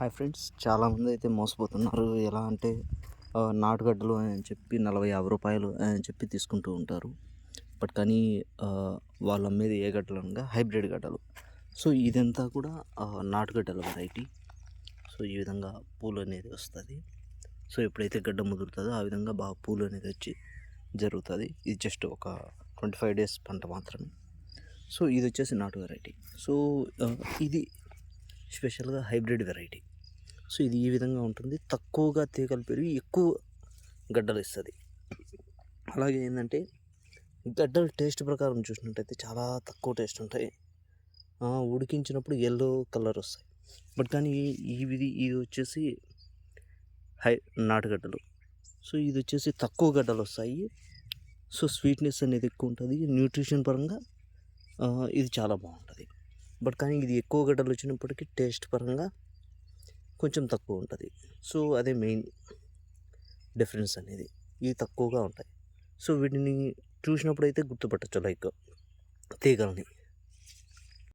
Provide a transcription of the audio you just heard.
Hi friends, చాలామంది అయితే మోసపోతున్నారు. ఎలా అంటే నాటుగడ్డలు అని చెప్పి 40-50 రూపాయలు అని చెప్పి తీసుకుంటూ ఉంటారు. బట్ కానీ వాళ్ళు అమ్మేది ఏ గడ్డలు అనగా హైబ్రిడ్ గడ్డలు. సో ఇదంతా కూడా నాటుగడ్డల వెరైటీ. సో ఈ విధంగా పూలు అనేది వస్తుంది. సో ఎప్పుడైతే గడ్డ ముదురుతుందో ఆ విధంగా బాగా పూలు అనేది వచ్చి జరుగుతుంది. ఇది జస్ట్ ఒక 25 days పంట మాత్రమే. సో ఇది వచ్చేసి నాటు వెరైటీ. సో ఇది స్పెషల్గా హైబ్రిడ్ వెరైటీ. సో ఇది ఈ విధంగా ఉంటుంది. తక్కువగా తీగలు పెరిగి ఎక్కువ గడ్డలు ఇస్తుంది. అలాగే ఏంటంటే గడ్డలు టేస్ట్ ప్రకారం చూసినట్టయితే చాలా తక్కువ టేస్ట్ ఉంటాయి. ఉడికించినప్పుడు ఎల్లో కలర్ వస్తాయి. బట్ కానీ ఇది వచ్చేసి నాటుగడ్డలు. సో ఇది వచ్చేసి తక్కువ గడ్డలు వస్తాయి. సో స్వీట్నెస్ అనేది ఎక్కువ ఉంటుంది. న్యూట్రిషన్ పరంగా ఇది చాలా బాగుంటుంది. బట్ కానీ ఇది ఎక్కువ గడ్డలు వచ్చినప్పటికీ టేస్ట్ పరంగా కొంచెం తక్కువ ఉంటుంది. సో అదే మెయిన్ డిఫరెన్స్ అనేది. ఇవి తక్కువగా ఉంటాయి. సో వీటిని చూసినప్పుడు అయితే గుర్తుపట్టచ్చు లైక్ తీగలని.